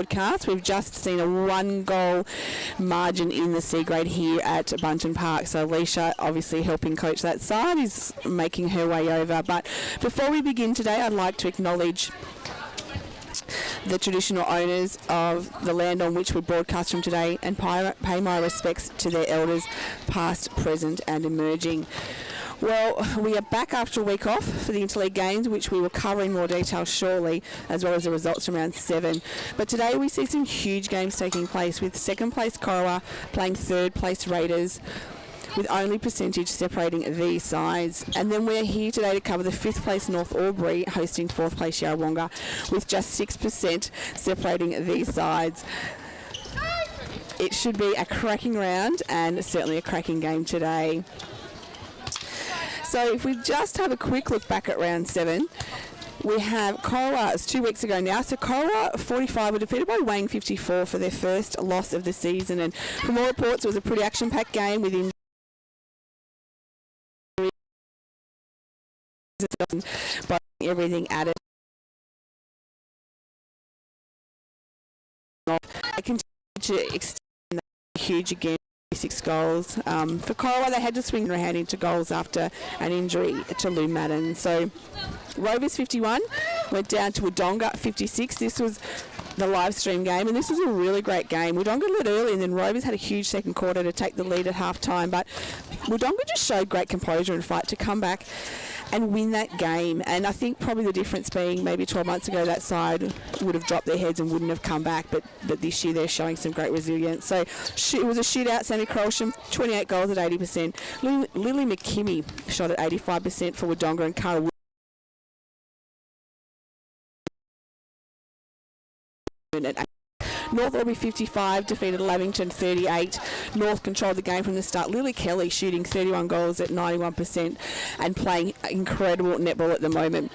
broadcast. We've just seen a 1-goal margin in the C grade here at Bunton Park. So Alicia, obviously helping coach that side, is making her way over. But before we begin today, I'd like to acknowledge the traditional owners of the land on which we broadcast from today and pay my respects to their elders, past, present and emerging. Well, we are back after a week off for the Interleague games, which we will cover in more detail shortly, as well as the results from round 7. But today we see some huge games taking place, with second place Corowa playing third place Raiders, with only percentage separating these sides. And then we're here today to cover the 5th place North Albury hosting 4th place Yarrawonga, with just 6% separating these sides. It should be a cracking round and certainly a cracking game today. So if we just have a quick look back at round 7, we have Corowa, it's 2 weeks ago now, so Corowa 45 were defeated by Wang 54 for their first loss of the season. And from all reports, it was a pretty action-packed game with injuries, but everything added. They continue to extend that huge again. 6 goals. For Corowa, they had to swing their hand into goals after an injury to Lou Madden. So Rovers 51 went down to Wodonga 56. This was the live stream game, and this was a really great game. Wodonga led early, and then Rovers had a huge second quarter to take the lead at half time, but Wodonga just showed great composure and fight to come back and win that game. And I think probably the difference being maybe 12 months ago that side would have dropped their heads and wouldn't have come back, but this year they're showing some great resilience. So it was a shootout. Sammy Crolsham, 28 goals at 80%. Lily McKimmie shot at 85% for Wodonga, and Cara at North Albury 55 defeated Lavington 38. North controlled the game from the start. Lily Kelly shooting 31 goals at 91% and playing incredible netball at the moment.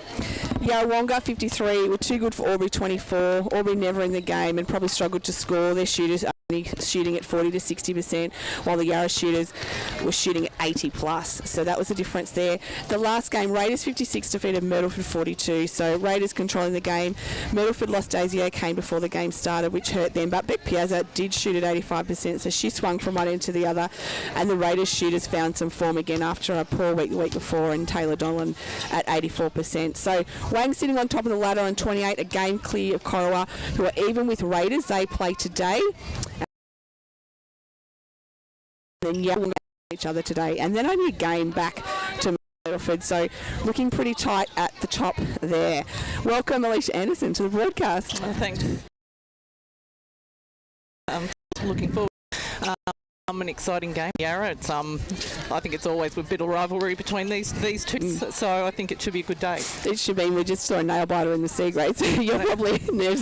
Yarrawonga 53 were too good for Albury 24. Albury never in the game and probably struggled to score. Their shooters only shooting at 40 to 60%, while the Yarra shooters were shooting at 80 plus. So that was the difference there. The last game, Raiders 56 defeated Myrtleford 42. So Raiders controlling the game. Myrtleford lost Daisy O'Kane before the game started, which hurt them, but Beck Piazza did shoot at 85%, so she swung from one end to the other, and the Raiders shooters found some form again after a poor week the week before, and Taylor Donlan at 84%. So Wang sitting on top of the ladder on 28, a game clear of Corowa, who are even with Raiders. They play today. And then Yarrawonga each other today, and then only a game back to Myrtleford, so looking pretty tight at the top there. Welcome, Alicia Anderson, to the broadcast. Thanks. Looking forward. An exciting game, Yarra. It's I think it's always a bit of rivalry between these two, so I think it should be a good day. It should be. We just saw a nail biter in the C grade, so you're probably nervous.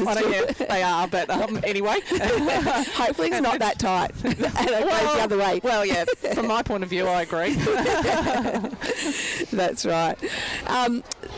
They are, but anyway. Hopefully it's not that tight and it goes the other way. Well, yeah, from my point of view, I agree. That's right.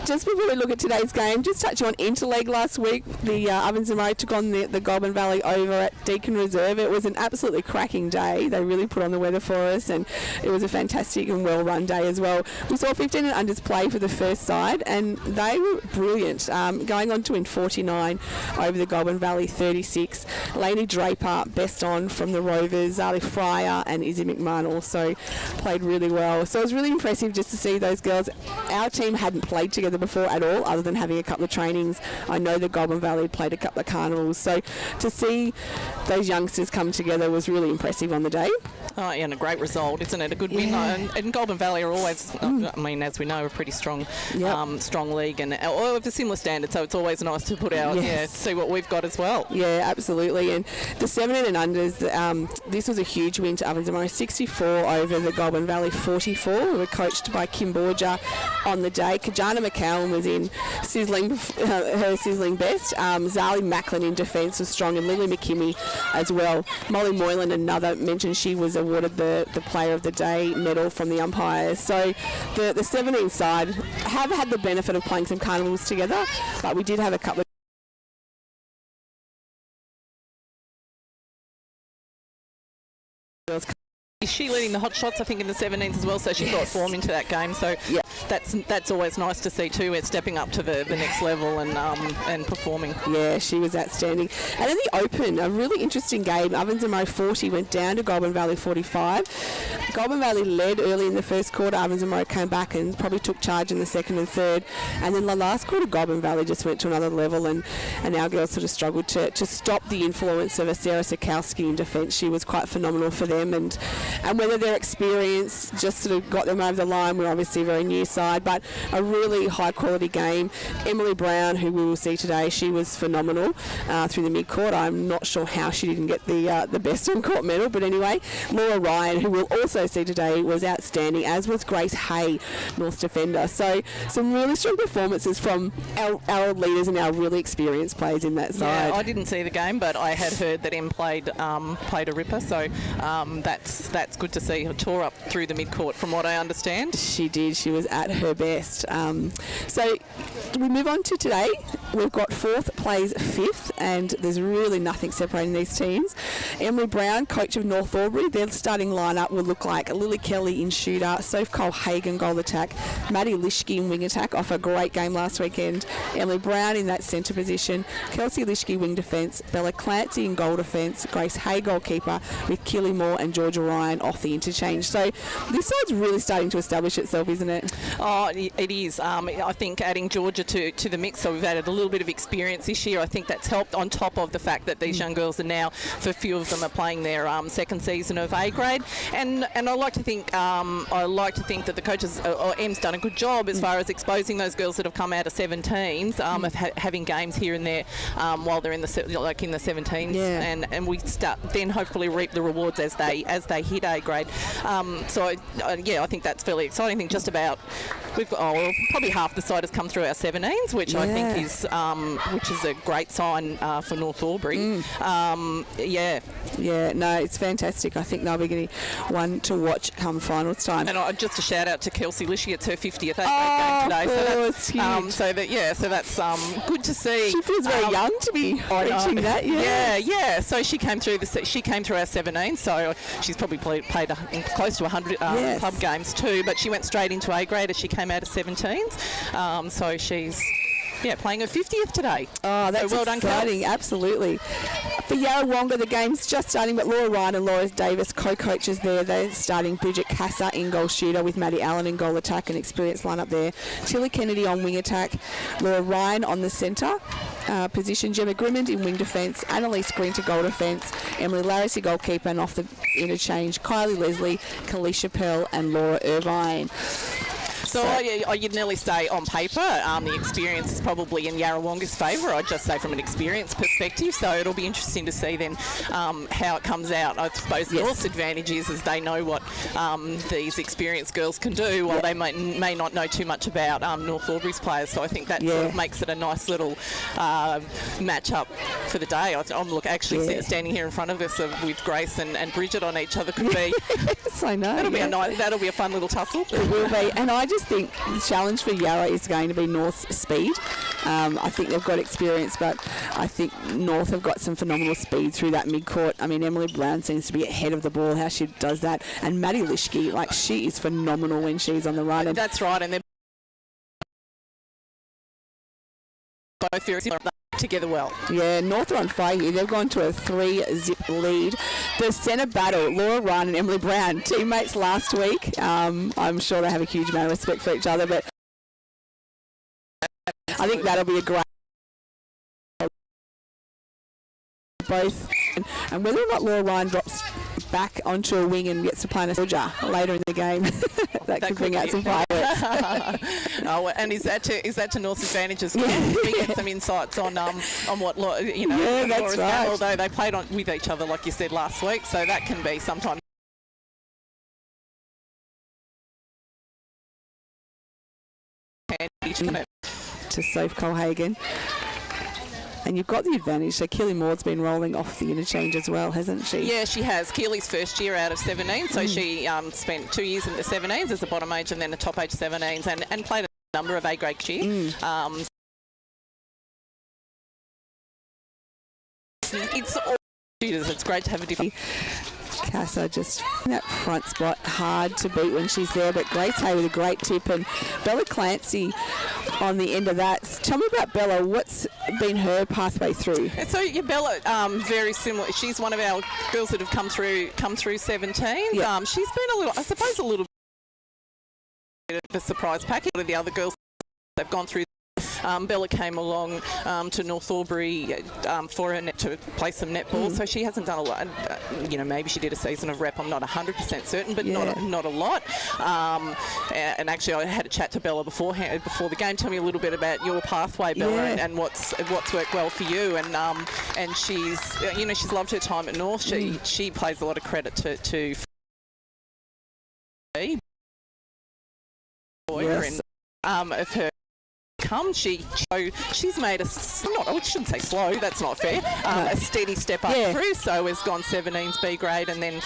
Just before we look at today's game, just touching on Interleague last week, the Ovens and Murray took on the Goulburn Valley over at Deakin Reserve. It was an absolutely cracking day. They really put on the weather for us, and it was a fantastic and well-run day as well. We saw 15 and unders play for the first side, and they were brilliant, going on to win 49 over the Goulburn Valley 36. Lainey Draper, best on from the Rovers. Zali Fryer and Izzy McMahon also played really well. So it was really impressive just to see those girls. Our team hadn't played together before at all, other than having a couple of trainings. I know the Goulburn Valley had played a couple of carnivals, so to see those youngsters come together was really impressive on the day. Oh, yeah, and a great result, isn't it? A good win. And Goulburn Valley are always, I mean, as we know, a pretty strong strong league and of a similar standard, so it's always nice to put out, see what we've got as well. Yeah, absolutely. And the 17 and unders, this was a huge win to Ovens and Murray, 64 over the Goulburn Valley 44. We were coached by Kim Borgia on the day. Kajana McCowan was in her sizzling best. Zali Macklin in defence was strong, and Lily McKimmie as well. Molly Moylan, another, mentioned she was awarded the Player of the Day medal from the umpires. So the 17 side have had the benefit of playing some carnivals together, but we did have a couple of girls is she leading the hot shots, I think, in the 17s as well? So she brought form into that game. So that's always nice to see too. It's stepping up to the next level and performing. Yeah, she was outstanding. And in the Open, a really interesting game. Ovens and Moe 40 went down to Goulburn Valley 45. Goulburn Valley led early in the first quarter. Ovens and Moe came back and probably took charge in the second and third. And then the last quarter, Goulburn Valley just went to another level, and our girls sort of struggled to stop the influence of a Sarah Sikowski in defence. She was quite phenomenal for them, and whether their experience just sort of got them over the line. We're obviously a very new side, but a really high quality game. Emily Brown, who we will see today, she was phenomenal through the mid-court. I'm not sure how she didn't get the best on-court medal, but anyway, Laura Ryan, who we'll also see today, was outstanding, as was Grace Hay, North defender. So some really strong performances from our leaders and our really experienced players in that side. Yeah, I didn't see the game, but I had heard that Em played a ripper, so that's good to see. Her tore up through the mid-court, from what I understand. She did. She was at her best. So we move on to today. We've got fourth plays fifth, and there's really nothing separating these teams. Emily Brown, coach of North Albury, their starting lineup will look like Lily Kelly in shooter, Soph Cole-Hagan goal attack, Maddie Lischke in wing attack off a great game last weekend, Emily Brown in that centre position, Kelsey Lischke wing defence, Bella Clancy in goal defence, Grace Hay goalkeeper, with Keely Moore and Georgia Ryan off the interchange. So this side's really starting to establish itself, isn't it? Oh, it is. I think adding Georgia to the mix, so we've added a little bit of experience this year. I think that's helped, on top of the fact that these young girls are now, for a few of them, are playing their second season of A grade. And I like to think that the coaches, or Em's done a good job as far as exposing those girls that have come out of 17s, of having games here and there while they're in the 17s, and we start then hopefully reap the rewards as they hit A grade. I think that's fairly exciting. I think just about we've got probably half the side has come through our 17s, which I think is a great sign for North Albury. No, it's fantastic. I think they'll be getting one to watch come finals time. And just a shout out to Kelsey Lischke. It's her 50th A grade game today. So that's good to see. She feels very young to be reaching that. Yeah. So she came through our 17, so she's probably played close to 100 club games too. But she went straight into A grade as she came out of 17s. So she's playing her 50th today. Oh, that's so well exciting. Done, absolutely. For Yarrawonga, the game's just starting, but Laura Ryan and Laura Davis, co-coaches there. They're starting Bridget Casa in goal shooter, with Maddie Allen in goal attack, and experienced lineup there. Tilly Kennedy on wing attack, Laura Ryan on the centre position, Gemma Grimmond in wing defence, Annalise Green to goal defence, Emily Larissy goalkeeper, and off the interchange, Kylie Leslie, Kalisha Pell and Laura Irvine. So you'd nearly say on paper the experience is probably in Yarrawonga's favour. I'd just say from an experience perspective. So it'll be interesting to see then how it comes out. I suppose North's advantage is they know what these experienced girls can do, while they may not know too much about North Albury's players. So I think that sort of makes it a nice little match-up for the day. I'm standing here in front of us with Grace and Bridget on each other could be. Yes, I know. That'll be a fun little tussle. It will be. And I just think the challenge for Yarra is going to be North's speed. I think they've got experience, but I think North have got some phenomenal speed through that mid-court. I mean, Emily Brown seems to be ahead of the ball, how she does that. And Maddie Lischke, she is phenomenal when she's on the run. And that's right, and they're both very together well. Yeah, North are on fire here. They've gone to a 3-zip lead. The centre battle, Laura Ryan and Emily Brown, teammates last week. I'm sure they have a huge amount of respect for each other, but I think that'll be a great both. And whether or not Laura Ryan drops back onto a wing and gets to play in a soldier later in the game, that could bring out some fireworks. And is that to North's advantage as well? We get some insights on what that's right. Although they played with each other, like you said, last week, so that can be sometimes. To Soph Cole-Hagan. And you've got the advantage. So Keely Moore's been rolling off the interchange as well, hasn't she? Yeah, she has. Keely's first year out of 17, so she spent 2 years in the 17s as a bottom age and then the top age 17s, and played a number of A grade year. It's all shooters. It's great to have a different. Casa just in that front spot, hard to beat when she's there, but Grace Hay with a great tip, and Bella Clancy on the end of that. Tell me about Bella. What's been her pathway through? So yeah, Bella, very similar. She's one of our girls that have come through 17. Yep. She's been a little, I suppose, a little bit of a surprise package. A lot of the other girls they've gone through. Bella came along to North Albury to play some netball, so she hasn't done a lot. Maybe she did a season of rep. I'm not 100% certain, but not a lot. And actually, I had a chat to Bella before the game. Tell me a little bit about your pathway, Bella, and what's worked well for you. And she's she's loved her time at North. She plays a lot of credit to yes. Of her. She's made I shouldn't say slow, that's not fair, a steady step up through, so has gone 17's B grade and then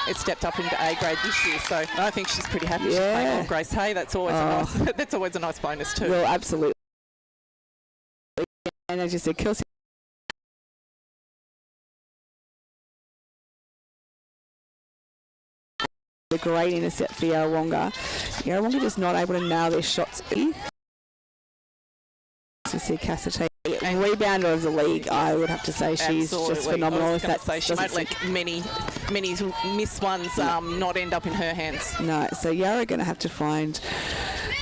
it's stepped up into A grade this year, so I think she's pretty happy she's playing on Grace Hay. That's always a nice bonus too. Well, absolutely. And as you said, Kelsey a great intercept for Yarrawonga. Yarrawonga just not able to nail their shots. To see Cassidy, rebounder of the league, I would have to say she's just phenomenal. She won't let many miss ones not end up in her hands. No, so Yarra going to have to find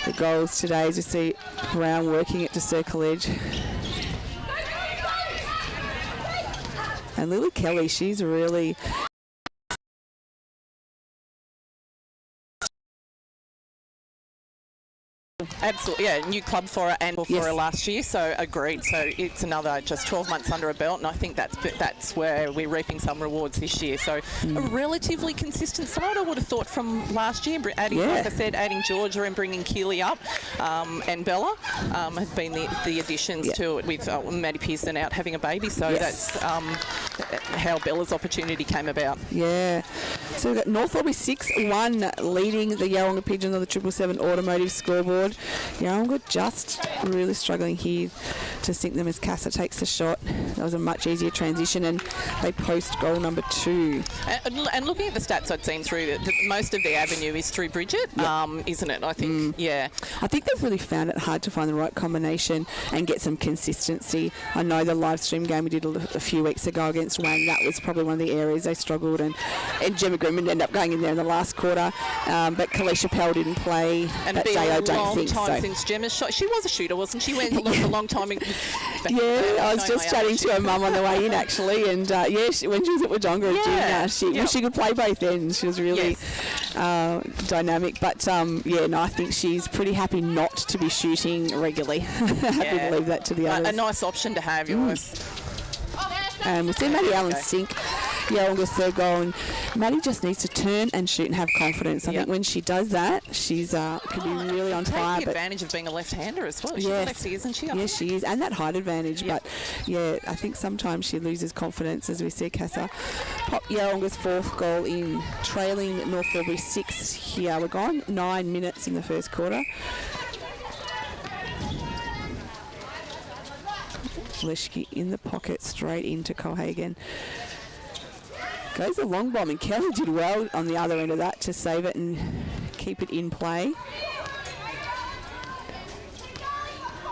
the goals today. As you see Brown working it to circle edge. And Lily Kelly, she's really... Absolutely, new club for her and for her last year, so agreed. So it's another just 12 months under a belt, and I think that's where we're reaping some rewards this year. So a relatively consistent side, I would have thought, from last year. Like I said, adding Georgia and bringing Keeley up, and Bella have been the additions to it, with Maddie Pearson out having a baby. So that's how Bella's opportunity came about. Yeah. So we've got North Albury 6-1 leading the Yarrawonga Pigeons on the 777 automotive scoreboard. Yarrawonga just really struggling here to sink them as Casa takes the shot. That was a much easier transition, and they post goal number 2. And looking at the stats I'd seen through, most of the avenue is through Bridget, isn't it? I think, I think they've really found it hard to find the right combination and get some consistency. I know the live stream game we did a few weeks ago against Wang, that was probably one of the areas they struggled, and Gemma Grimmond ended up going in there in the last quarter, but Kalisha Pell didn't play that day, I don't think so. Since Gemma's shot. She was a shooter, wasn't she? Went a long time. I was just chatting to her mum on the way in, actually, and when she was at Wodonga Junior, she could play both ends. She was really dynamic, but I think she's pretty happy not to be shooting regularly. Happy to leave that to the others. A nice option to have, yours. And we'll see Maddie Allen sink Yarrawonga's third goal, and Maddie just needs to turn and shoot and have confidence. I think when she does that, she's could be really on fire. Taking advantage of being a left-hander as well. She's lefty, isn't she? Yes, she is, and that height advantage. But I think sometimes she loses confidence, as we see Casa pop Yarrawonga's 4th goal in, trailing North Albury 6 here. We're gone 9 minutes in the first quarter. Leshke in the pocket, straight into Cohagen. Goes the long bomb, and Kelly did well on the other end of that to save it and keep it in play.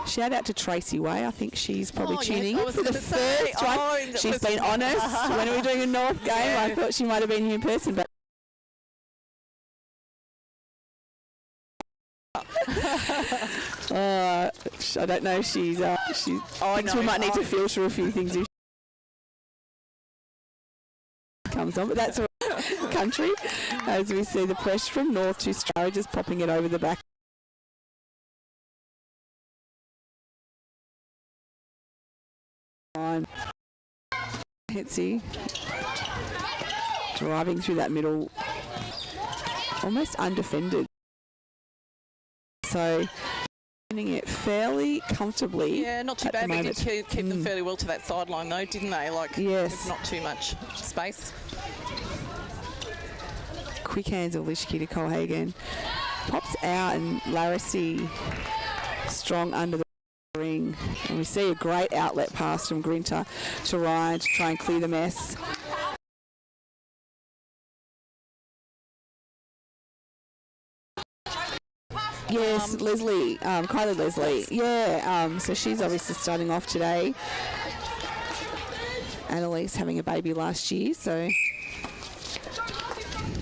Shout out to Tracy Way. I think she's probably tuning in for the first one. She's been honest. When we were doing a North game, I thought she might have been here in person, but I don't know if she thinks we might need to filter a few things if she comes on, but that's all right. Country, as we see the pressure from North to Strara, just popping it over the back. Hetzi driving through that middle, almost undefended. So winning it fairly comfortably. Yeah, not too bad. They did keep them fairly well to that sideline though, didn't they? With not too much space. Quick hands of Lishke to Cohagen. Pops out, and Larissy strong under the ring. And we see a great outlet pass from Grinter to Ryan to try and clear the mess. Yes, Leslie, Kylie Leslie. Yeah, so she's obviously starting off today. Annalise having a baby last year, so...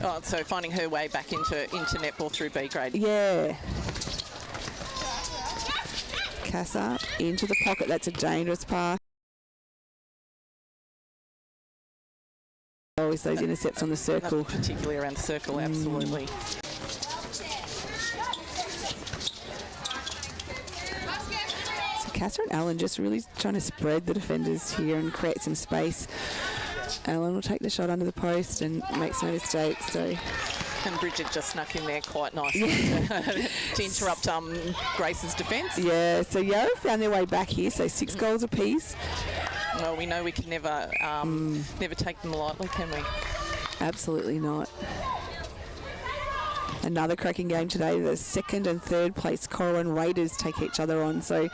Oh, so finding her way back into netball through B grade. Yeah. Casa into the pocket. That's a dangerous pass. Always those intercepts on the circle. Particularly around the circle, absolutely. So Casa and Alan just really trying to spread the defenders here and create some space. Alan will take the shot under the post and makes no mistakes. So. And Bridget just snuck in there quite nicely to interrupt Grace's defence. Yeah, so Yarrow found their way back here, so 6 goals apiece. Well, we know we can never take them lightly, can we? Absolutely not. Another cracking game today. The second and third place Corwin Raiders take each other on. So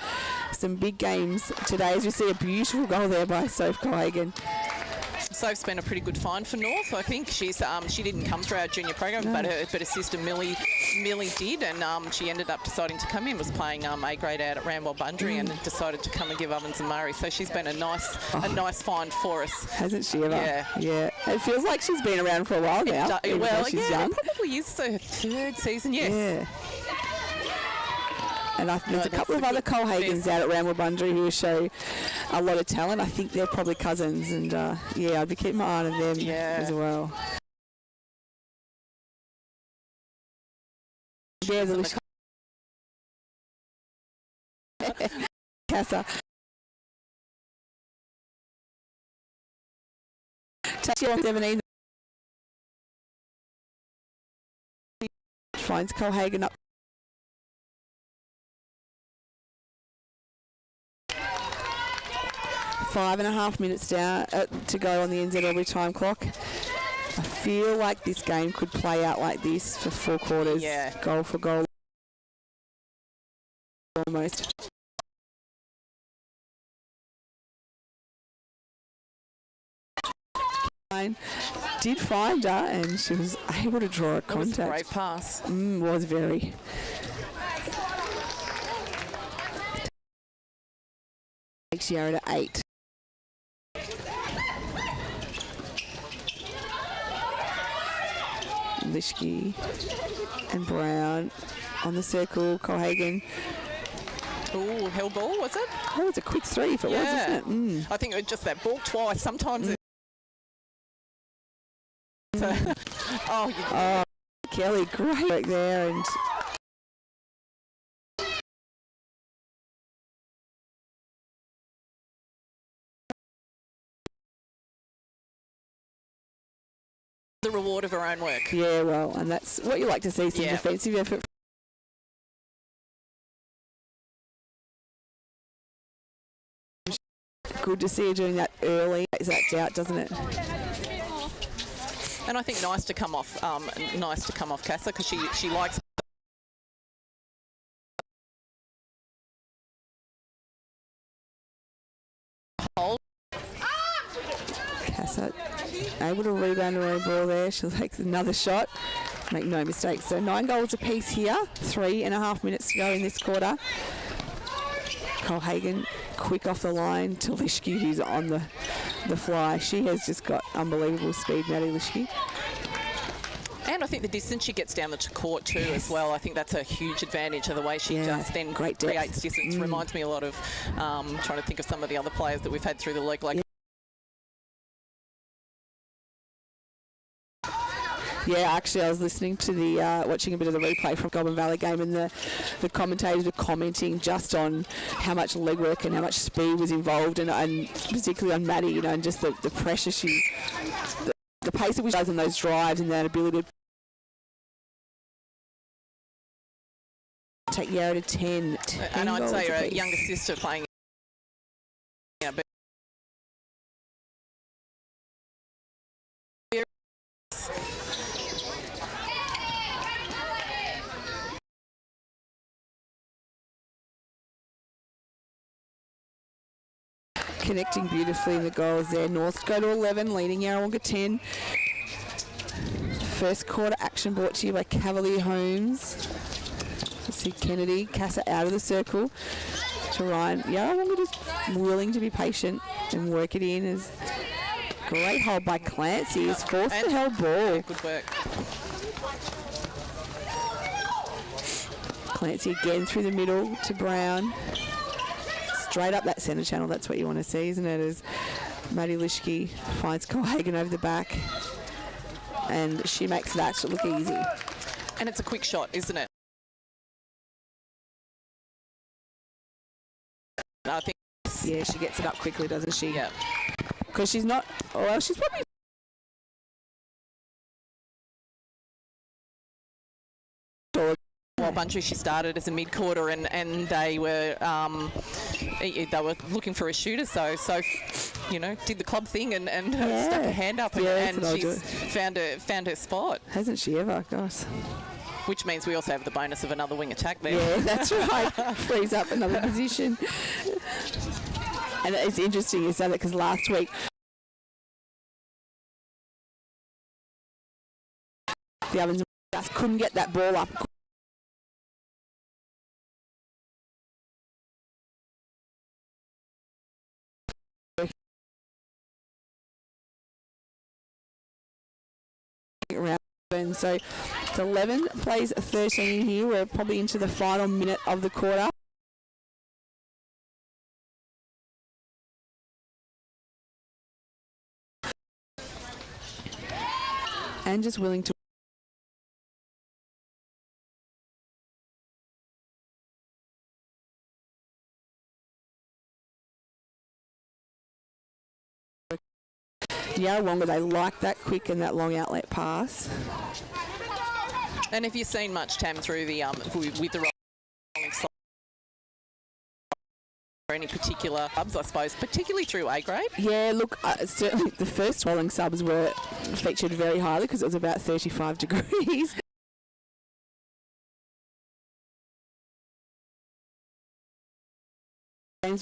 some big games today as we see a beautiful goal there by Soph Cohagen. Soph's been a pretty good find for North. I think she didn't come through our junior program, but her sister Millie did, and she ended up deciding to come in. Was playing A grade out at Ramwell Bundry, and decided to come and give Ovens and Murray. So she's been a nice find for us, hasn't she ever? Yeah. It feels like she's been around for a while now. Well, she's young. It probably is her 3rd season. Yes. Yeah. And there's a couple of other Colhagens out at Ramwell Bundry who show a lot of talent. I think they're probably cousins, and I'd be keeping my eye on them as well. Yeah, the Casa. Touchdown 17. Finds Colhagen up. 5.5 minutes down to go on the NZ Albury time clock. I feel like this game could play out like this for 4 quarters. Yeah. Goal for goal. Almost. Did find her, and she was able to draw a contact. It was a great pass. Was very. Takes Yarra to 8. Lischke and Brown on the circle. Colhagen. Oh, hell ball, was it? Oh, it's a quick 3 if it was, isn't it? I think it was just that ball twice. Sometimes Kelly, great work there, and the reward of her own work. Yeah, well, and that's what you like to see, some defensive effort. Good to see her doing that early. It's that out, doesn't it? And I think nice to come off Casa, because she likes hold. Casa able to rebound her own ball there. She'll take another shot. Make no mistakes. So 9 goals apiece here. 3.5 minutes to go in this quarter. Colhagen quick off the line to Lischke, who's on the fly. She has just got unbelievable speed, Maddie Lischke. And I think the distance she gets down the court too as well. I think that's a huge advantage of the way she just then creates distance. Reminds me a lot of trying to think of some of the other players that we've had through the league, like Yeah, actually, I was listening to the watching a bit of the replay from Goulburn Valley game, and the commentators were commenting just on how much legwork and how much speed was involved, and particularly on Maddie, and just the pressure the pace at which she does in those drives and that ability to take Yarra to 10 and I'd say her apiece. younger sister playing. Connecting beautifully in the goals there. North go to 11, leading Yarrawonga 10. First quarter action brought to you by Cavalier Homes. See Kennedy, Casa out of the circle to Ryan. Yarrawonga just willing to be patient and work it in. As great hold by Clancy. He's forced the held ball. Good work. Clancy again through the middle to Brown. Straight up that centre channel. That's what you want to see, isn't it? As Maddie Lischke finds Colhagen over the back. And she makes that look easy. And it's a quick shot, isn't it? I think. Yeah, she gets it up quickly, doesn't she? Yeah. Because she's not. Well, she's probably. Well, Bunchu, she started as a mid-quarter, and they were looking for a shooter. So did the club thing and stuck her hand up, and she's found her spot. Hasn't she ever? Gosh. Which means we also have the bonus of another wing attack there. Yeah, that's right. Frees up another position. And it's interesting you say that because last week the Ovens just couldn't get that ball up. And so it's 11 plays 13 here. We're probably into the final minute of the quarter. And just willing to Yarrawonga, they like that quick and that long outlet pass. And have you seen much, Tam, through the with the rolling side, or any particular subs, I suppose, particularly through A grade? Yeah, look, certainly the first rolling subs were featured very highly because it was about 35 degrees.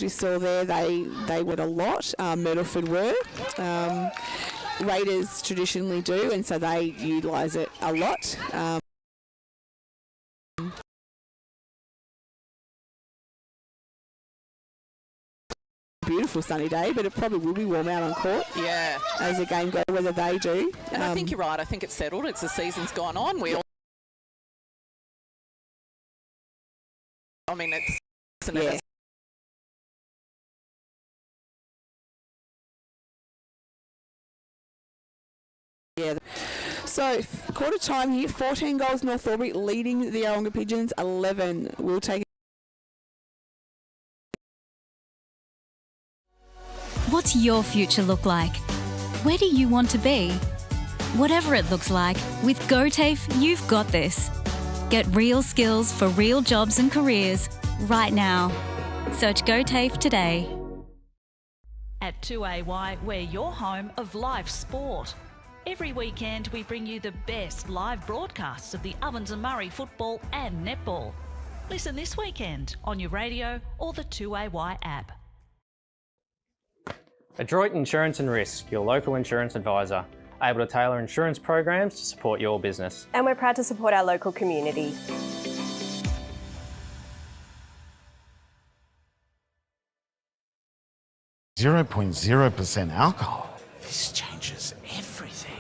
We saw there, they were a lot. Myrtleford were. Raiders traditionally do, and so they utilise it a lot. Beautiful sunny day, but it probably will be warm out on court. Yeah. As the game goes, whether they do. And I think you're right. I think it's settled. It's the season's gone on. Yeah. Yeah. So, quarter time here, 14 goals North Albury leading the Yarrawonga Pigeons, 11. We'll take. What's your future look like? Where do you want to be? Whatever it looks like, with GoTAFE, you've got this. Get real skills for real jobs and careers right now. Search GoTAFE today. At 2AY, we're your home of live sport. Every weekend we bring you the best live broadcasts of the Ovens and Murray football and netball. Listen this weekend on your radio or the 2AY app. Adroit Insurance and Risk, your local insurance advisor, able to tailor insurance programs to support your business. And we're proud to support our local community. .0% alcohol. This changes everything.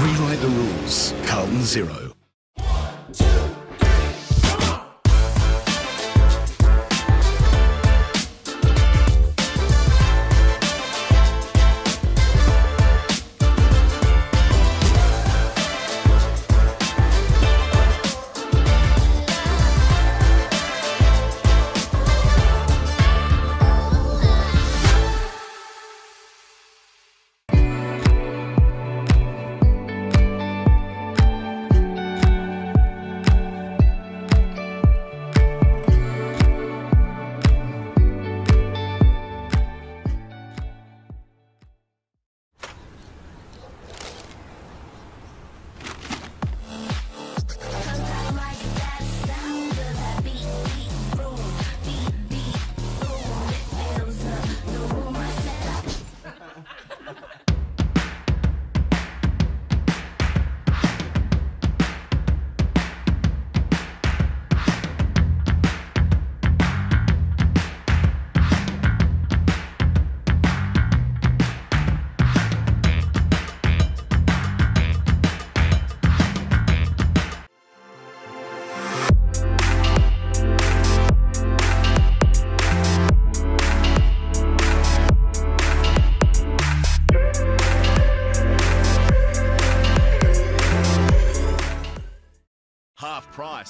Rewrite the rules. Carlton Zero.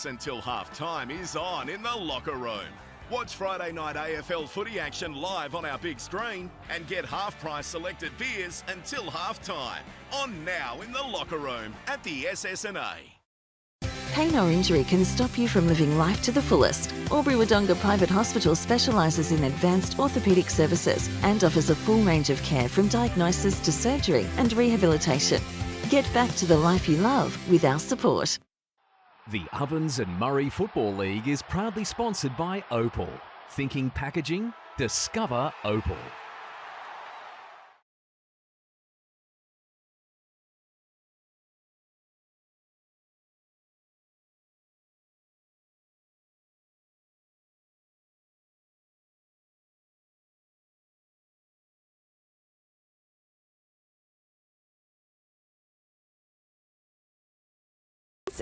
tense until half-time is on in the locker room. Watch Friday night AFL footy action live on our big screen and get half-price selected beers until half-time. On now in the locker room at the SS&A. Pain or injury can stop you from living life to the fullest. Albury-Wodonga Private Hospital specialises in advanced orthopaedic services and offers a full range of care from diagnosis to surgery and rehabilitation. Get back to the life you love with our support. The Ovens and Murray Football League is proudly sponsored by Opal. Thinking packaging? Discover Opal.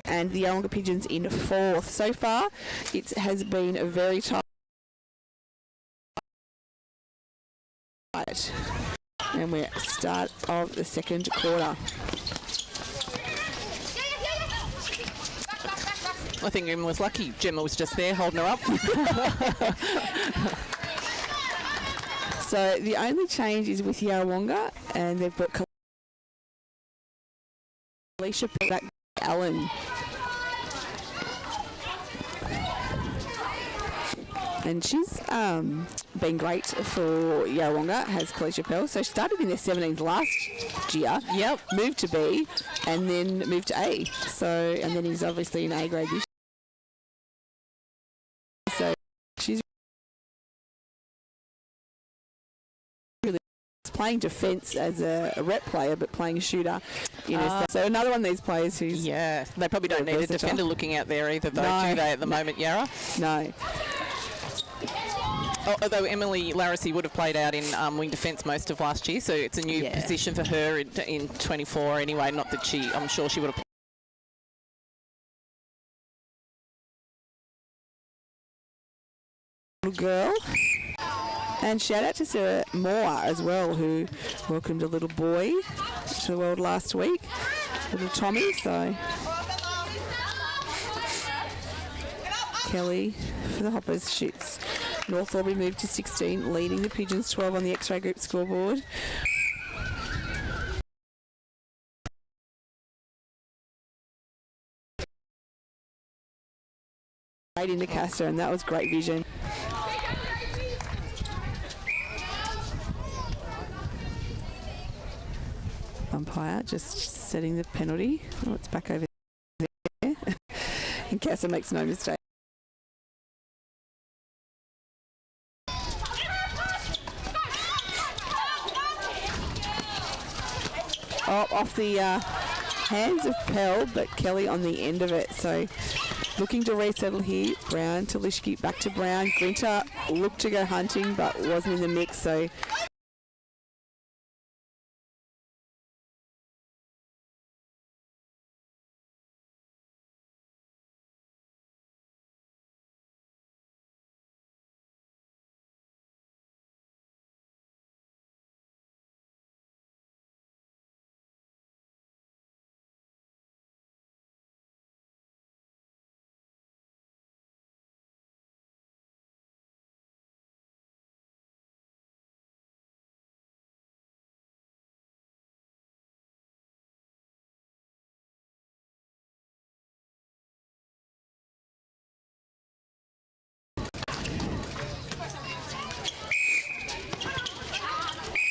And the Yarrawonga Pigeons in 4th. So far, it has been a very tight. And we're at the start of the second quarter. I think Gemma was lucky. Gemma was just there holding her up. So the only change is with Yarrawonga, and they've got Alicia back. Allen. And she's been great for Yarrawonga, has Kalisha Pell. So she started in their 17s last year. Yep. Moved to B and then moved to A. So, and then he's obviously in A grade this year. So she's really playing defence as a rep player, but playing shooter. So another one of these players who's... Yeah, they probably don't need a defender looking out there either, though, do they, at the moment, Yarra? No. Although Emily Larissy would have played out in wing defence most of last year, so it's a new position for her in 24 anyway. Not that I'm sure she would have played. Girl. And shout out to Sarah Moore as well, who welcomed a little boy to the world last week, little Tommy. So Kelly for the Hoppers shoots. North Albury moved to 16, leading the Pigeons 12 on the X-Ray Group scoreboard. Right into Castor, and that was great vision. Umpire just setting the penalty. Oh, it's back over there. And Castor makes no mistake. Off the hands of Pell, but Kelly on the end of it. So looking to resettle here. Brown to Lishke, back to Brown. Grinter looked to go hunting, but wasn't in the mix. So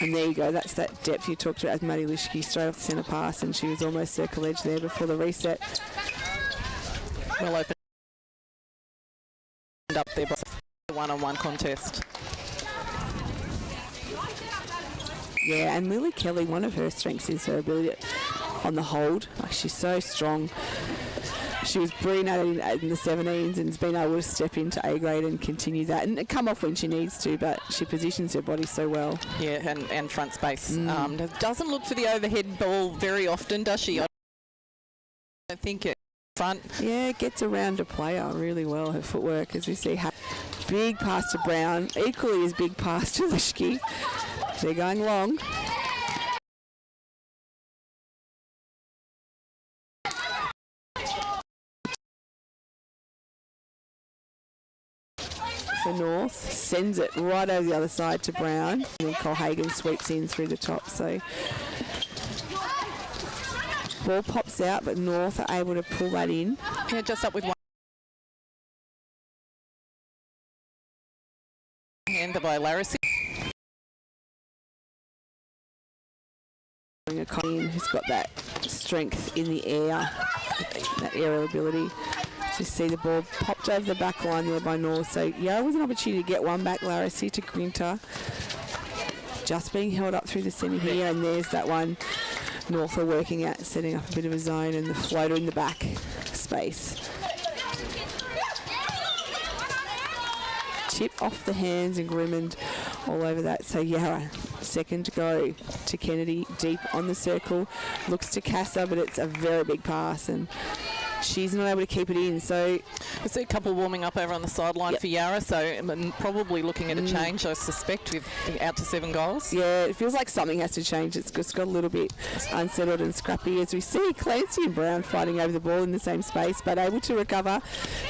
and there you go, that's that depth you talked about with Maddie Lishke straight off the centre pass, and she was almost circle edge there before the reset. Well opened up there by the one-on-one contest. Yeah, and Lily Kelly, one of her strengths is her ability on the hold. Like, she's so strong. She was brilliant at it in the 17s and has been able to step into A grade and continue that and come off when she needs to, but she positions her body so well. Yeah, and front space. Doesn't look for the overhead ball very often, does she? I don't think it front. Yeah, gets around a player really well, her footwork, as we see. Big pass to Brown, equally as big pass to Lishke. They're going long. for North. Sends it right over the other side to Brown. And then Colhagen sweeps in through the top. So ball pops out, but North are able to pull that in. Yeah, just up with one. Hand by Larissy. Who's got that strength in the air, that aerial ability. To see the ball popped over the back line there by North. So Yarra with an opportunity to get one back. Larissy to Grinter. Just being held up through the centre here, and there's that one. North are working at setting up a bit of a zone, and the floater in the back space. Tip off the hands and Grimond all over that. So Yarra, second to go to Kennedy, deep on the circle. Looks to Casa, but it's a very big pass, and she's not able to keep it in. So I see a couple warming up over on the sideline for Yarra, so probably looking at a change, I suspect, with out to 7 goals. Yeah, it feels like something has to change. It's just got a little bit unsettled and scrappy, as we see Clancy and Brown fighting over the ball in the same space, but able to recover,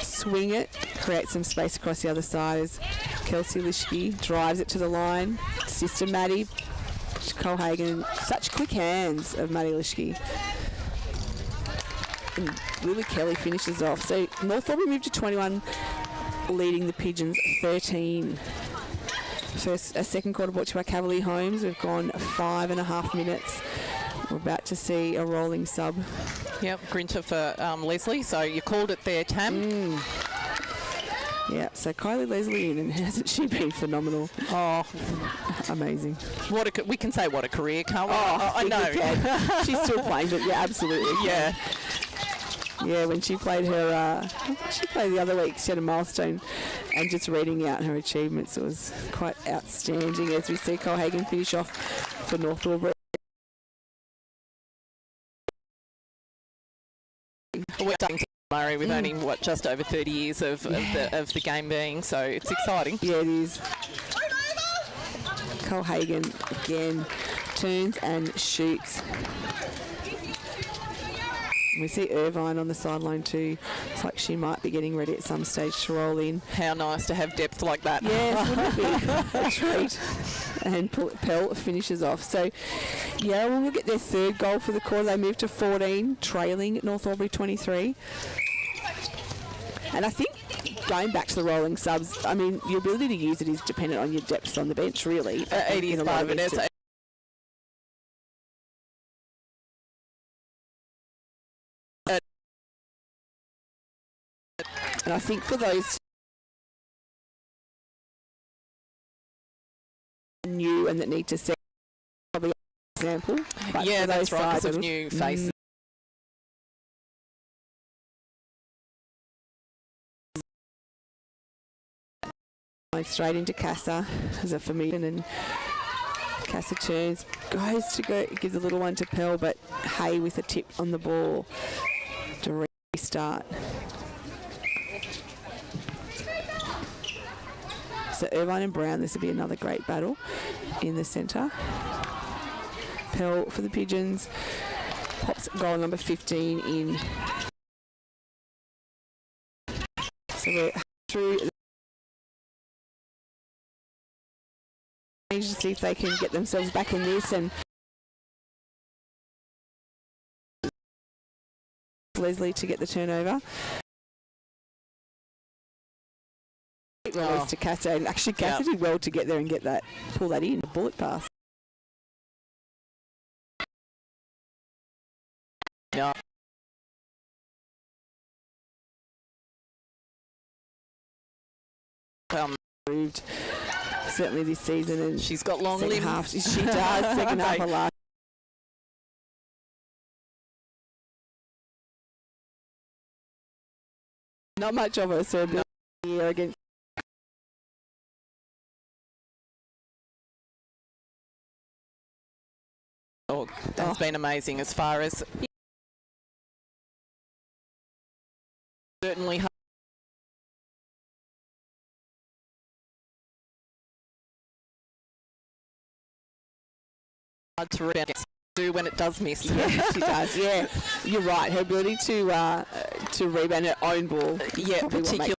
swing it, create some space across the other side as Kelsey Lischke drives it to the line. Sister Maddie, Colhagen, such quick hands of Maddie Lischke. And Lily Kelly finishes off. So North Albury moved to 21, leading the Pigeons 13. A second quarter brought to our Cavalier homes. We've gone 5.5 minutes. We're about to see a rolling sub. Yep, Grinter for Leslie. So you called it there, Tam. Yeah, so Kylie Leslie in, and hasn't she been phenomenal? Oh, amazing. We can say what a career, can't we? I know. She's still playing, but yeah, absolutely. Yeah. Yeah, when she played her, she played the other week, she had a milestone, and just reading out her achievements, it was quite outstanding as we see Colhagen finish off for North Albury. We're starting to Murray with only just over 30 years of the game being, so it's exciting. Yeah, it is. Colhagen again turns and shoots. We see Irvine on the sideline too. It's like she might be getting ready at some stage to roll in. How nice to have depth like that. Yes, wouldn't it be a treat? And Pell finishes off. So, yeah, we'll get their third goal for the quarter. They move to 14, trailing North Albury 23. And I think going back to the rolling subs, I mean, your ability to use it is dependent on your depth on the bench, really. It is part of it. And I think for those new and that need to set probably an example. But yeah, that's right, because of new faces. Straight into Casa as a familiar, and Casa turns, goes to go, gives a little one to Pell, but Hay with a tip on the ball to restart. So Irvine and Brown, this will be another great battle in the centre. Pell for the Pigeons, pops goal number 15 in. So we're through to see if they can get themselves back in this, and Leslie to get the turnover. Release to Casa, and actually Casa did well to get there and get that, pull that in, a bullet pass. Yeah. Certainly this season, and she's got long limbs. Half, she does. Second half of last. Not much of a serve here against. Oh, that's been amazing as far as certainly. Hard to do when it does miss. Yeah, she does. Yeah, you're right. Her ability to rebound her own ball. Yeah, particularly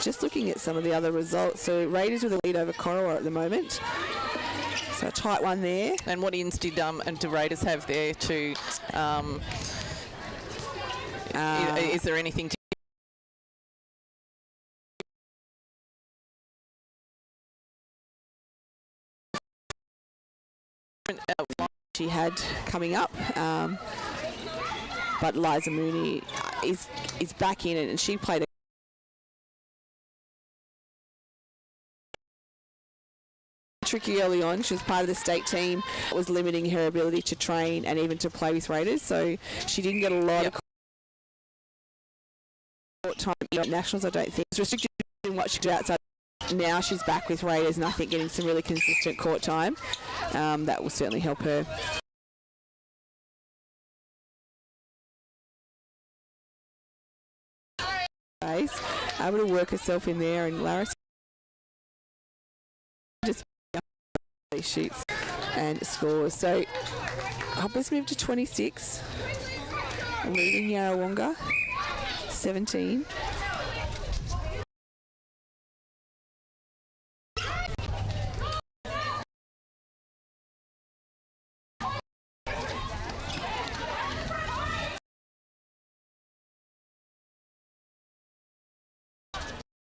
just looking at some of the other results. So Raiders with a lead over Corowa at the moment. So a tight one there. And what ins did and do Raiders have there to? Is there anything to? She had coming up, but Liza Mooney is back in it, and she played tricky early on. She was part of the state team. It was limiting her ability to train and even to play with Raiders, so she didn't get a lot of court time at Nationals. I don't think it's restricted in what she did outside. Now she's back with Raiders, and I think getting some really consistent court time, that will certainly help her. Able to work herself in there, and Laris just shoots and scores. So Hoppers move to 26, leading Yarrawonga 17.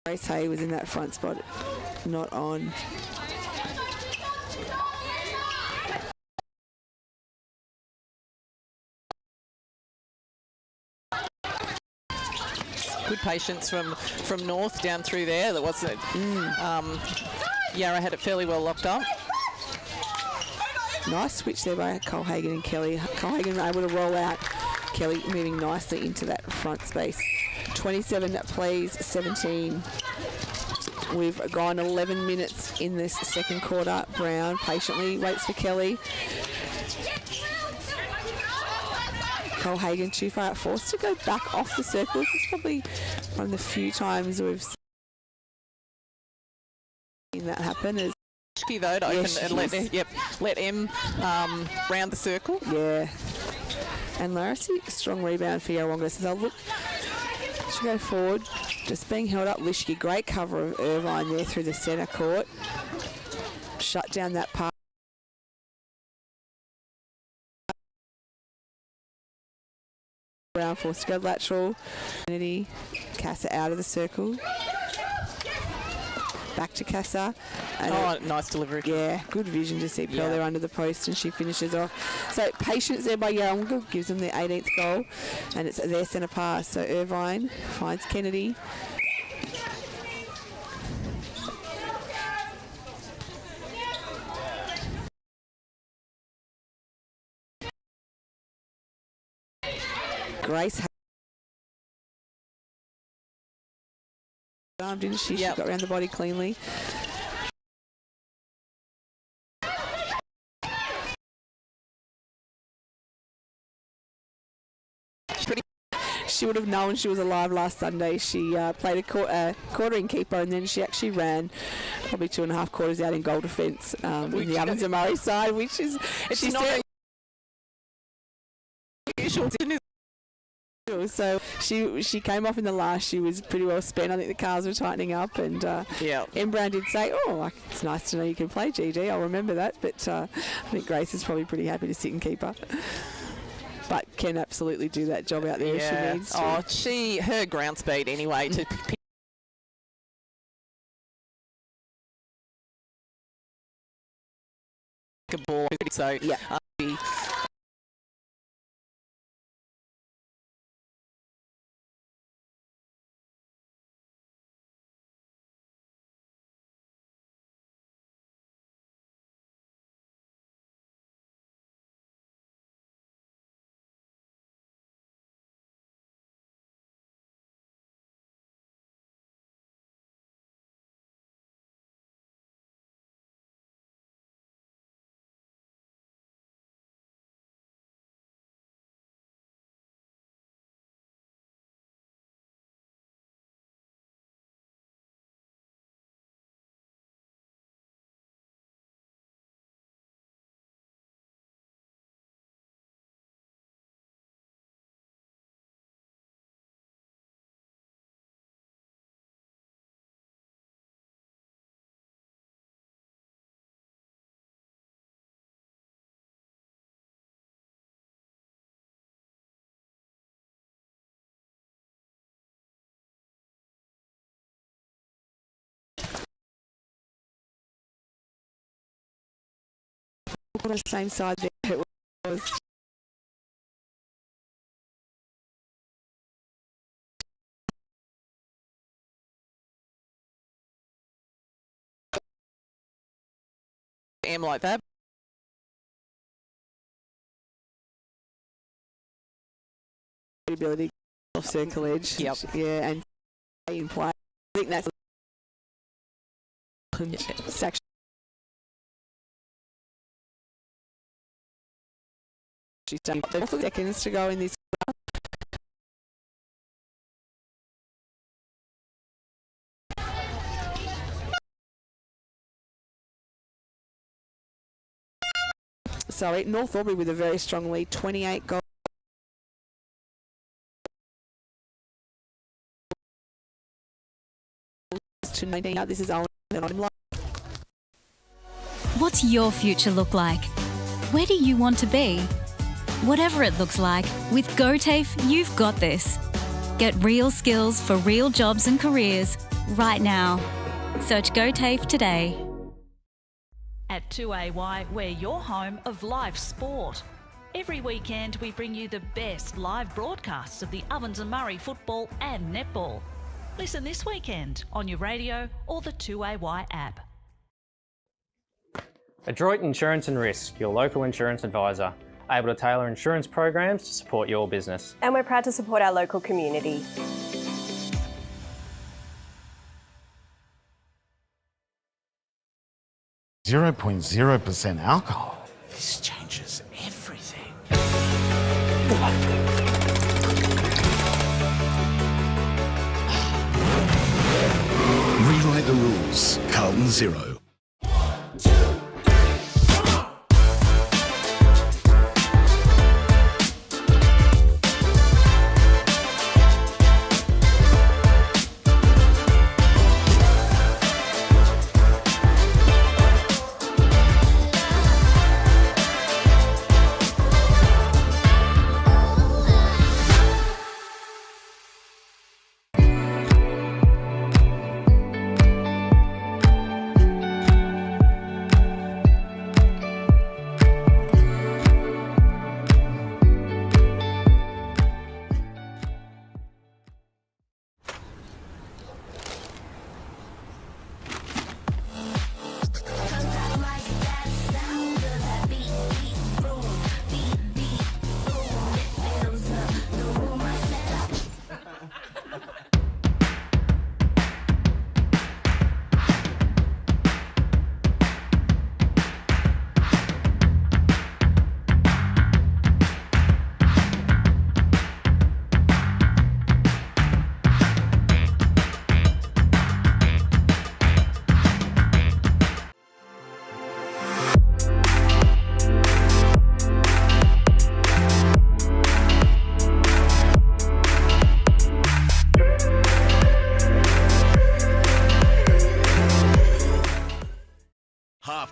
Grace Hay was in that front spot, not on. Good patience from North down through there. There wasn't. Yarra had it fairly well locked up. Nice switch there by Colhagen and Kelly. Colhagen able to roll out. Kelly moving nicely into that front space. 27 plays, 17. We've gone 11 minutes in this second quarter. Brown patiently waits for Kelly. Colhagen too far out, forced to go back off the circle. This is probably one of the few times we've seen that happen. As though to open and let M round the circle. Yeah. And Larissy, strong rebound for Yarrawonga. So they'll look to go forward. Just being held up. Lishke, great cover of Irvine there through the centre court. Shut down that part. Brown forced to go lateral. Kennedy, Casa out of the circle. Back to Casa. And nice delivery. Yeah, good vision to see Pearl there under the post, and she finishes off. So patience there by Yarrawonga gives them the 18th goal, and it's their centre pass. So Irvine finds Kennedy. Grace didn't she? She got around the body cleanly. She would have known she was alive last Sunday. She played a quartering keeper, and then she actually ran probably 2.5 quarters out in goal defence in the Ovens and Murray side, which is it's not usual. So she came off in the last. She was pretty well spent. I think the cars were tightening up, and M. Brown did say, it's nice to know you can play, GG. I'll remember that. But I think Grace is probably pretty happy to sit and keep her. But can absolutely do that job out there if she needs to. Her ground speed anyway to pick a ball. So on the same side there. It was like that. ability off circle edge. Yep. Yeah, and in play. I think that's section. She's done 4 seconds to go in this. Sorry, North Albury with a very strong lead, 28 goals. To 19. This is OMFNL. What's your future look like? Where do you want to be? Whatever it looks like, with GoTAFE, you've got this. Get real skills for real jobs and careers right now. Search GoTAFE today. At 2AY, we're your home of live sport. Every weekend we bring you the best live broadcasts of the Ovens and Murray football and netball. Listen this weekend on your radio or the 2AY app. Adroit Insurance and Risk, your local insurance advisor, able to tailor insurance programs to support your business. And we're proud to support our local community. .0% alcohol. This changes everything. Rewrite the rules. Carlton 0.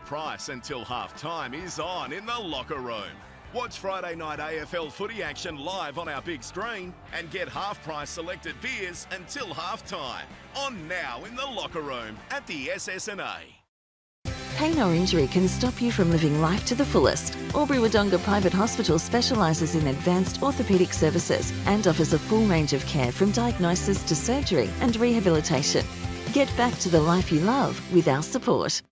Price until half-time is on in the locker room. Watch Friday night AFL footy action live on our big screen and get half-price selected beers until half-time. On now in the locker room at the SS&A. Pain or injury can stop you from living life to the fullest. Albury Private Hospital specialises in advanced orthopaedic services and offers a full range of care from diagnosis to surgery and rehabilitation. Get back to the life you love with our support.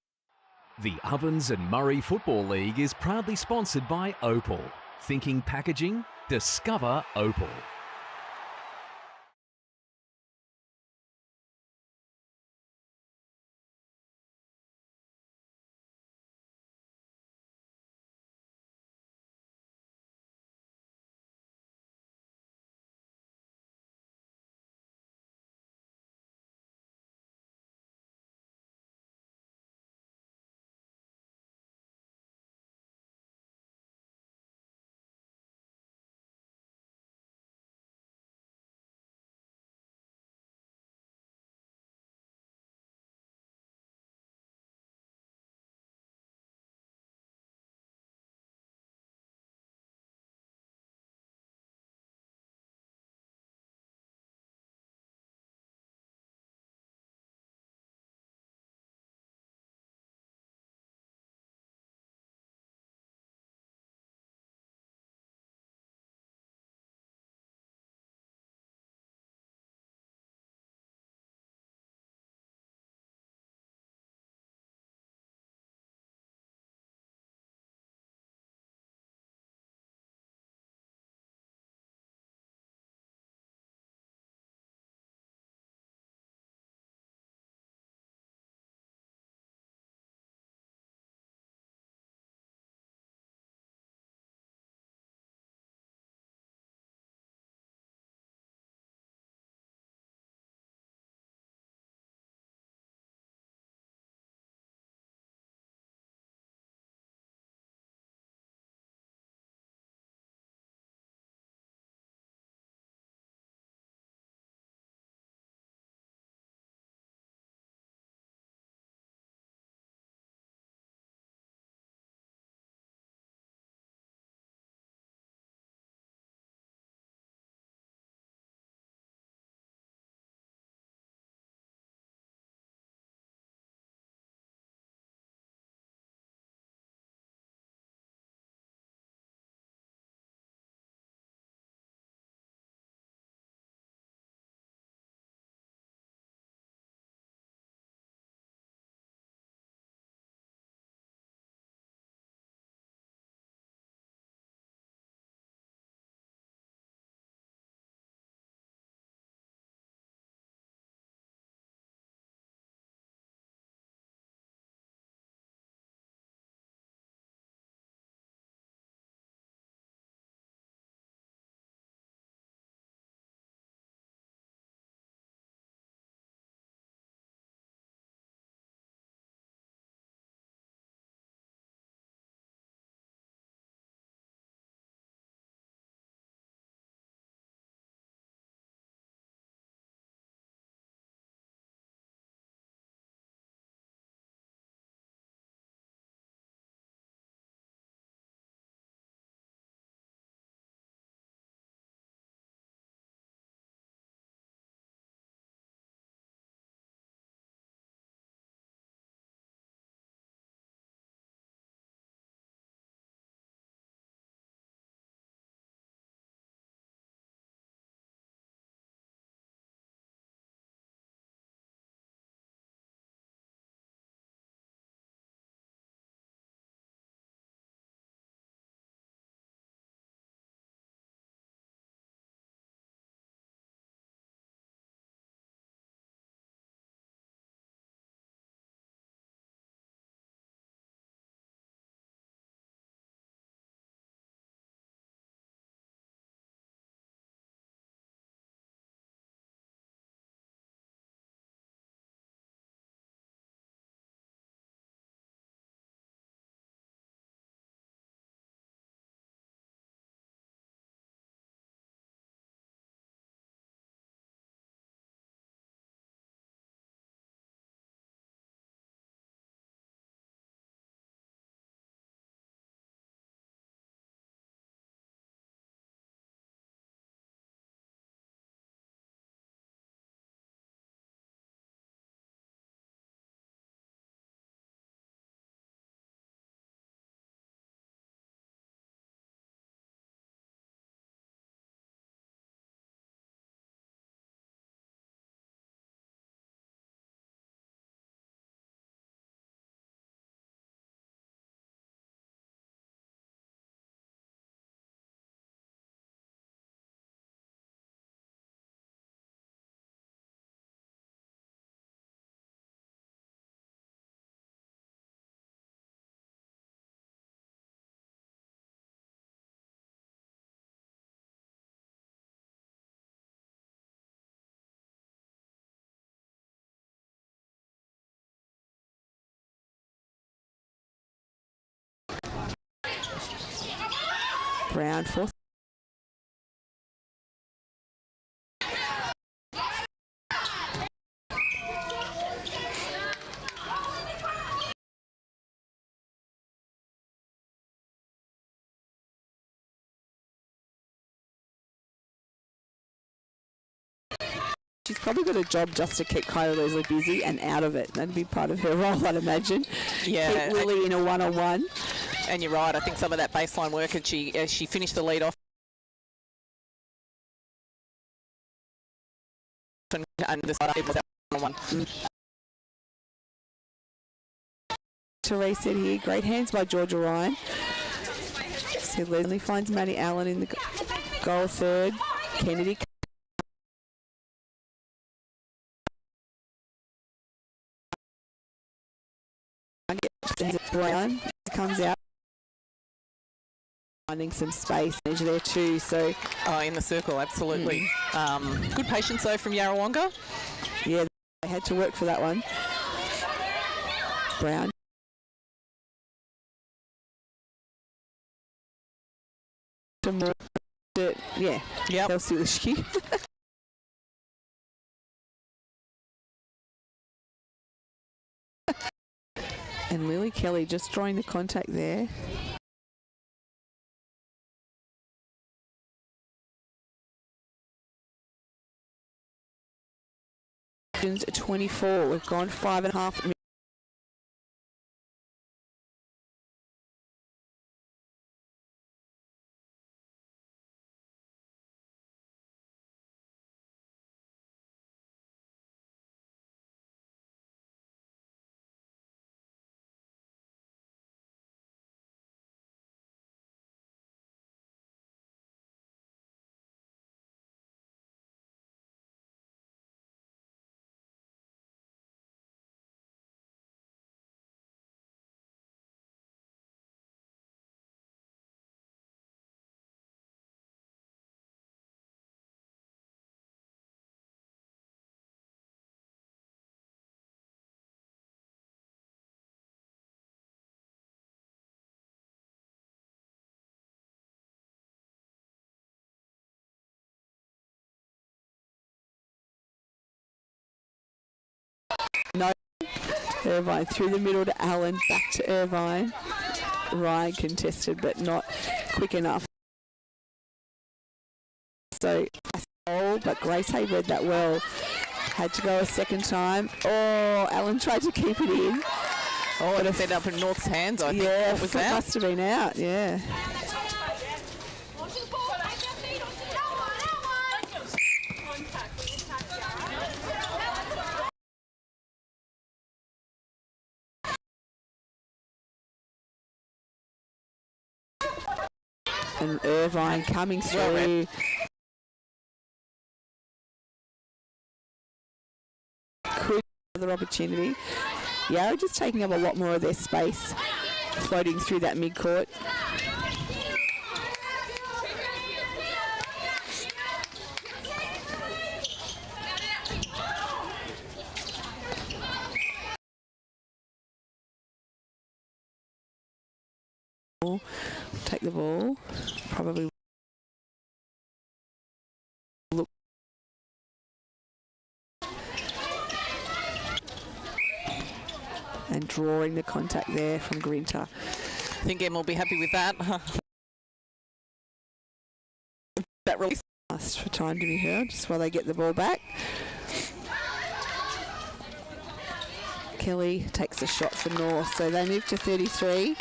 The Ovens and Murray Football League is proudly sponsored by Opal. Thinking packaging? Discover Opal. Brown force. She's probably got a job just to keep Kylie Leslie busy and out of it. That'd be part of her role, I'd imagine. Yeah. Keep Lily in a one-on-one. And you're right. I think some of that baseline work, and she finished the lead off. And the side was one-on-one. Therese said here, great hands by Georgia Ryan. So Leslie finds Maddie Allen in the goal third. Kennedy Brown comes out, finding some space there too. So in the circle, absolutely. Good patience though from Yarrawonga. Yeah, they had to work for that one. Brown. Yeah. Yep. Elsilishki. And Lily Kelly just drawing the contact there. Pigeons 24. We've gone 5.5 minutes. No, Irvine through the middle to Allen, back to Irvine. Ryan contested, but not quick enough. So, but Grace Hay read that well. Had to go a second time. Oh, Allen tried to keep it in. Oh, it ended up in North's hands, I think. Yeah, what was that? Must have been out, yeah. And Irvine coming through. Could another opportunity. Yeah, just taking up a lot more of their space, floating through that mid-court. Take the ball, probably look. And drawing the contact there from Grinter. I think Em will be happy with that. That release. Asked for time to be heard just while they get the ball back. Kelly takes a shot for North, so they move to 33.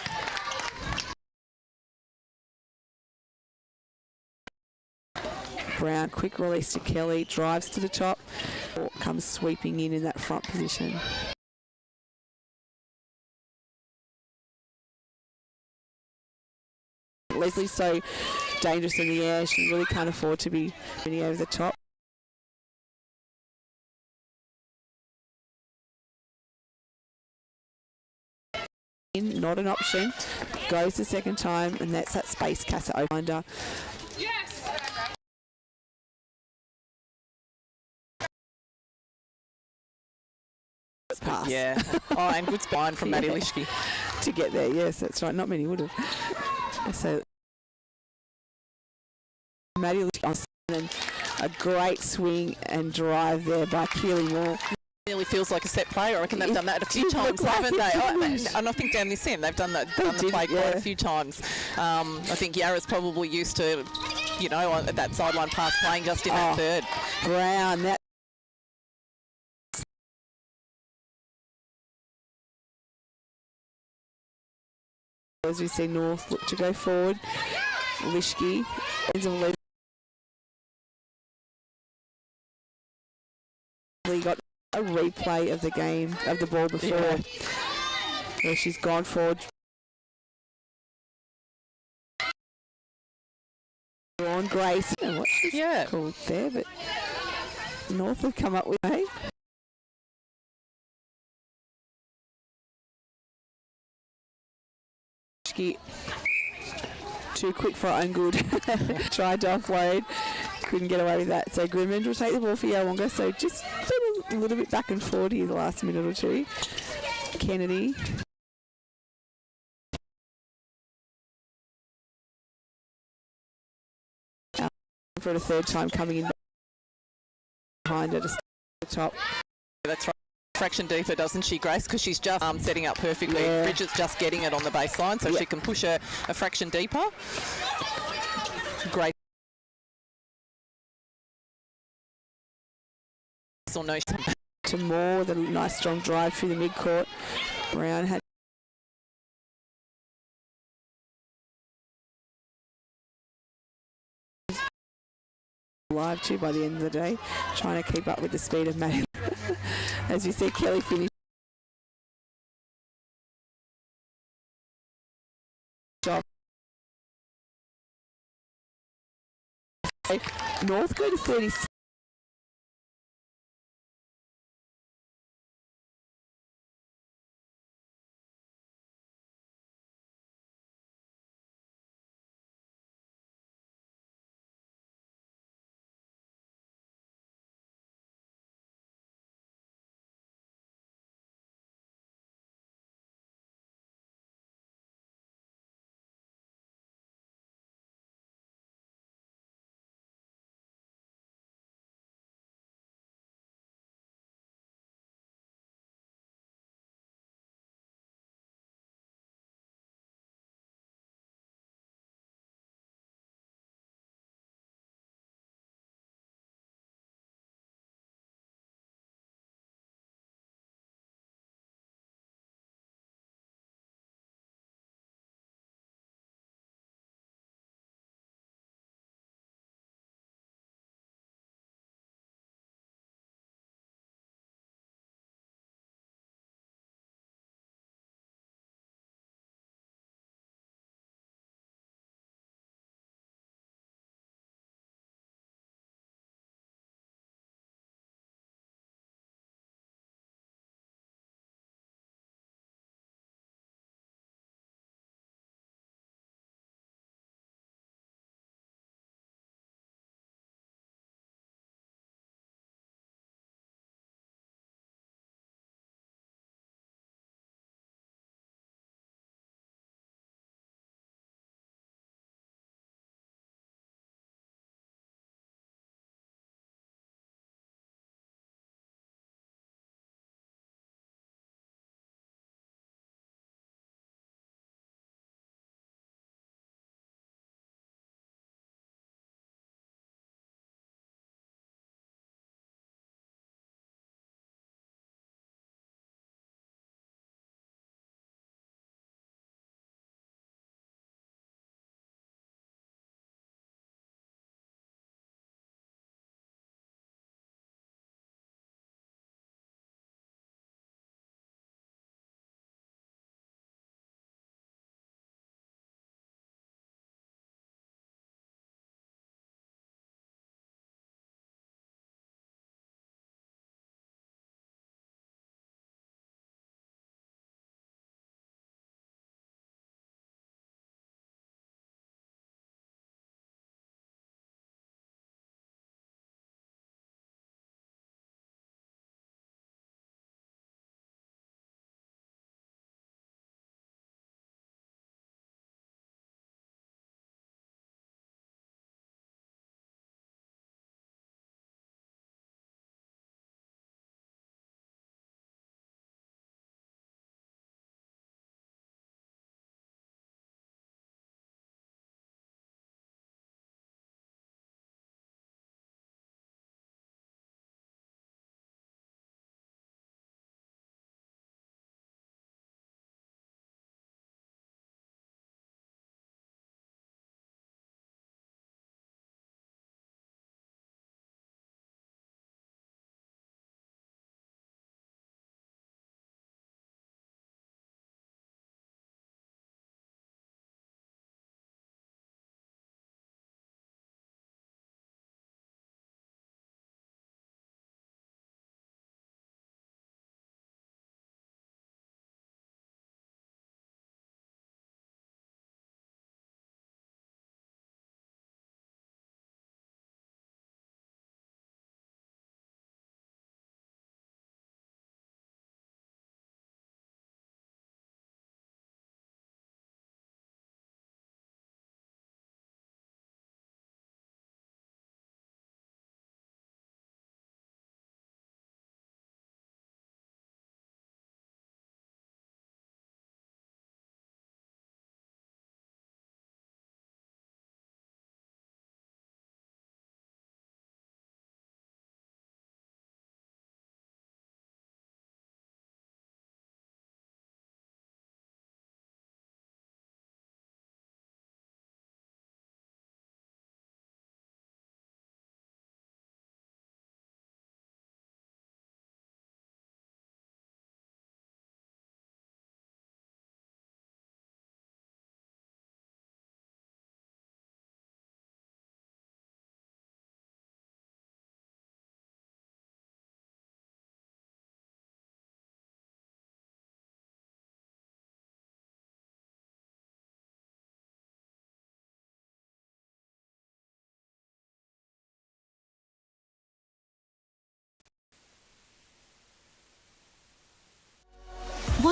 Brown, quick release to Kelly, drives to the top, comes sweeping in that front position. Leslie's so dangerous in the air, she really can't afford to be really over the top. Not an option, goes the second time, and that's that space Casa over. Pass. Yeah. Oh, and good spine from Maddie Lishke. To get there, yes, that's right. Not many would have. So Maddie on and a great swing and drive there by Keely Moore. Nearly feels like a set play. I reckon they've done that a few times, haven't they? And I think down this end they've done the play quite a few times. I think Yarra's probably used to, that sideline pass playing just in that third. Brown, that. As we see North look to go forward, Lishke got a replay of the game of the ball before, where she's gone forward. On Grace, and what she's called there, but North have come up with a. Too quick for her own good. Tried to offload, couldn't get away with that. So Grimond will take the ball for Yarrawonga. So just a little bit back and forward here the last minute or two. Kennedy. For the third time coming in behind her to start at the top. That's right. Fraction deeper, doesn't she, Grace? Because she's just setting up perfectly. Bridget's just getting it on the baseline, so she can push her a fraction deeper. Great. Or no. To Moore, the nice strong drive through the mid-court. Brown had live too by the end of the day, trying to keep up with the speed of Maddie. As you see, Kelly finished off. North go to 36.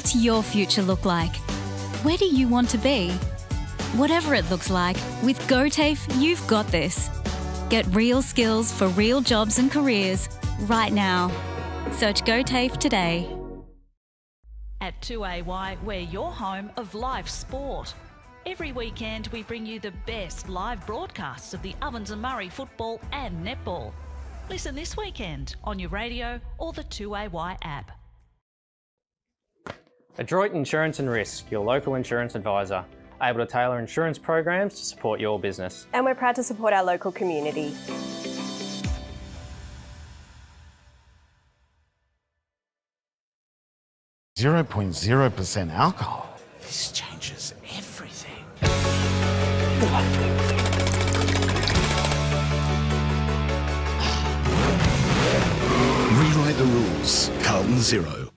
What's your future look like? Where do you want to be? Whatever it looks like, with GoTAFE, you've got this. Get real skills for real jobs and careers right now. Search GoTAFE today. At 2AY, we're your home of live sport. Every weekend we bring you the best live broadcasts of the Ovens and Murray football and netball. Listen this weekend on your radio or the 2AY app. Adroit Insurance and Risk, your local insurance advisor, able to tailor insurance programs to support your business. And we're proud to support our local community. .0% alcohol. This changes everything. Rewrite the rules. Carlton Zero.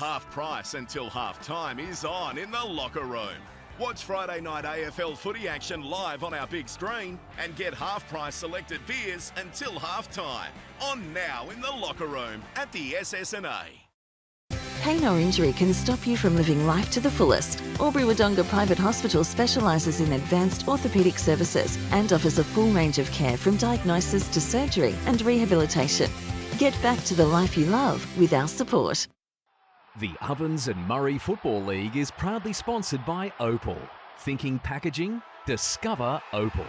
Half price until half time is on in the locker room. Watch Friday night AFL footy action live on our big screen and get half price selected beers until half time. On now in the locker room at the SS&A. Pain or injury can stop you from living life to the fullest. Albury Private Hospital specialises in advanced orthopaedic services and offers a full range of care from diagnosis to surgery and rehabilitation. Get back to the life you love with our support. The Ovens and Murray Football League is proudly sponsored by Opal. Thinking packaging? Discover Opal.